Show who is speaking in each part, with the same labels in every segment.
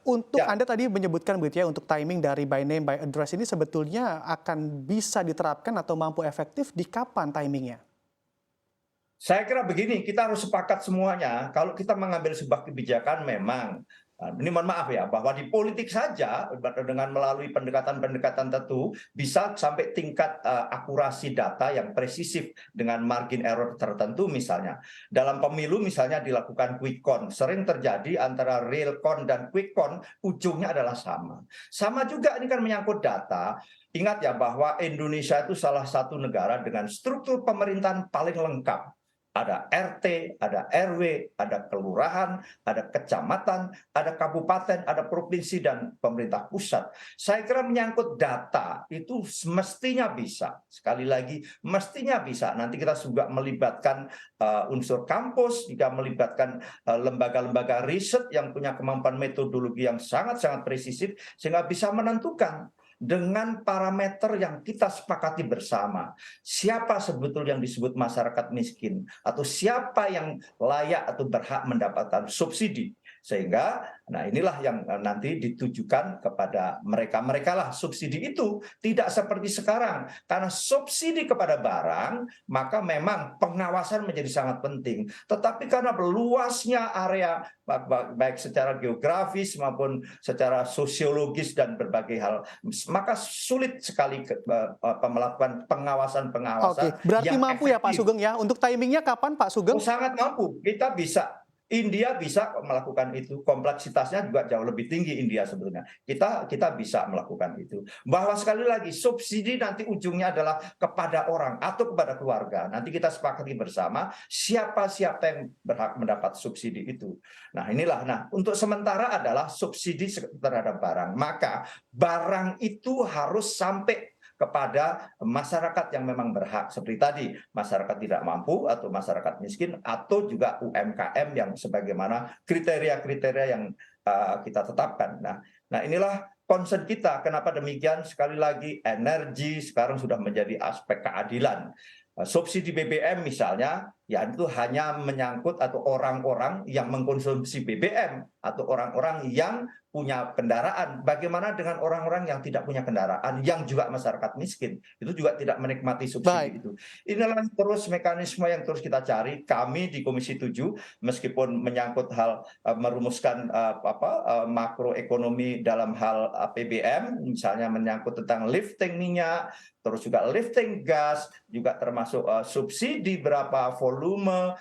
Speaker 1: Untuk
Speaker 2: Ya,
Speaker 1: Anda tadi menyebutkan begitu ya, untuk timing dari by name, by address ini sebetulnya akan bisa diterapkan atau mampu efektif di kapan timingnya?
Speaker 2: saya kira begini, kita harus sepakat semuanya. Kalau kita mengambil sebuah kebijakan memang, ini mohon maaf ya, bahwa di politik saja dengan melalui pendekatan-pendekatan tertentu bisa sampai tingkat akurasi data yang presisif dengan margin error tertentu misalnya. Dalam pemilu misalnya dilakukan quick count, sering terjadi antara real count dan quick count ujungnya adalah sama. Sama juga ini kan menyangkut data. Ingat ya bahwa Indonesia itu salah satu negara dengan struktur pemerintahan paling lengkap. Ada RT, ada RW, ada kelurahan, ada kecamatan, ada kabupaten, ada provinsi, dan pemerintah pusat. Saya kira menyangkut data itu mestinya bisa. Sekali lagi, mestinya bisa. Nanti kita juga melibatkan unsur kampus, juga melibatkan lembaga-lembaga riset yang punya kemampuan metodologi yang sangat-sangat presisif, sehingga bisa menentukan dengan parameter yang kita sepakati bersama. Siapa sebetulnya yang disebut masyarakat miskin? Atau siapa yang layak atau berhak mendapatkan subsidi? Sehingga, nah inilah yang nanti ditujukan kepada mereka-mereka lah. Subsidi itu tidak seperti sekarang. Karena subsidi kepada barang, maka memang pengawasan menjadi sangat penting. Tetapi karena luasnya area baik secara geografis maupun secara sosiologis dan berbagai hal, maka sulit sekali melakukan pengawasan-pengawasan
Speaker 1: Oke, berarti
Speaker 2: yang
Speaker 1: mampu ya Pak
Speaker 2: efektif.
Speaker 1: Sugeng ya. Untuk timingnya kapan Pak
Speaker 2: Oh,
Speaker 1: Sugeng?
Speaker 2: sangat mampu. Kita bisa. India bisa melakukan itu. Kompleksitasnya juga jauh lebih tinggi India sebetulnya. Kita bisa melakukan itu. Bahwa sekali lagi subsidi nanti ujungnya adalah kepada orang atau kepada keluarga. Nanti kita sepakati bersama siapa-siapa yang berhak mendapat subsidi itu. Nah, inilah. Nah, untuk sementara adalah subsidi terhadap barang. Maka barang itu harus sampai kepada masyarakat yang memang berhak, seperti tadi masyarakat tidak mampu atau masyarakat miskin atau juga UMKM yang sebagaimana kriteria-kriteria yang kita tetapkan. Nah, inilah concern kita. Kenapa demikian? Sekali lagi, energi sekarang sudah menjadi aspek keadilan. Subsidi BBM misalnya, ya itu hanya menyangkut atau orang-orang yang mengkonsumsi BBM atau orang-orang yang punya kendaraan. Bagaimana dengan orang-orang yang tidak punya kendaraan, yang juga masyarakat miskin, itu juga tidak menikmati subsidi
Speaker 1: Baik.
Speaker 2: itu. Inilah terus mekanisme yang terus kita cari. Kami di Komisi 7, meskipun menyangkut hal merumuskan makroekonomi dalam hal APBN, misalnya menyangkut tentang lifting minyak, terus juga lifting gas, juga termasuk subsidi berapa, volume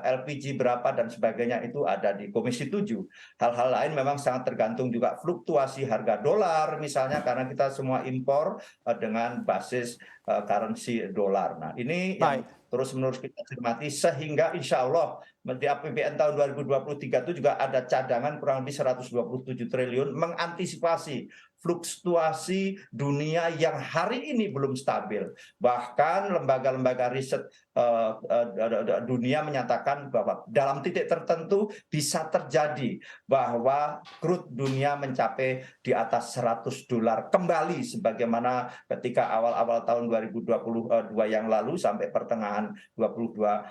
Speaker 2: LPG berapa dan sebagainya, itu ada di Komisi 7. Hal-hal lain memang sangat tergantung juga fluktuasi harga dolar misalnya, karena kita semua impor dengan basis currency dolar. Nah, ini yang
Speaker 1: Baik.
Speaker 2: terus-menerus kita cermati sehingga insya Allah di APBN tahun 2023 itu juga ada cadangan kurang lebih 127 triliun mengantisipasi fluktuasi dunia yang hari ini belum stabil. Bahkan lembaga-lembaga riset dunia menyatakan bahwa dalam titik tertentu bisa terjadi bahwa crude dunia mencapai di atas $100 kembali sebagaimana ketika awal-awal tahun 2022 yang lalu sampai pertengahan 2022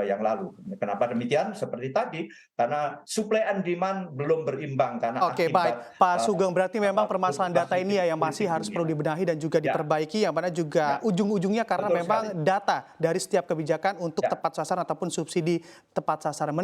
Speaker 2: yang lalu. Kenapa demikian? Seperti tadi, karena supply and demand belum berimbang karena
Speaker 1: Oke,
Speaker 2: akibat
Speaker 1: baik. Pak Sugeng, berarti memang permasalahan data
Speaker 2: fluktuasi
Speaker 1: ini ya yang masih
Speaker 2: politik
Speaker 1: harus perlu
Speaker 2: dunia.
Speaker 1: dibenahi dan juga
Speaker 2: Ya,
Speaker 1: diperbaiki, yang mana juga
Speaker 2: ya,
Speaker 1: ujung-ujungnya karena
Speaker 2: betul sekali.
Speaker 1: memang data dari setiap kebijakan untuk
Speaker 2: Ya.
Speaker 1: tepat sasaran ataupun subsidi tepat sasaran.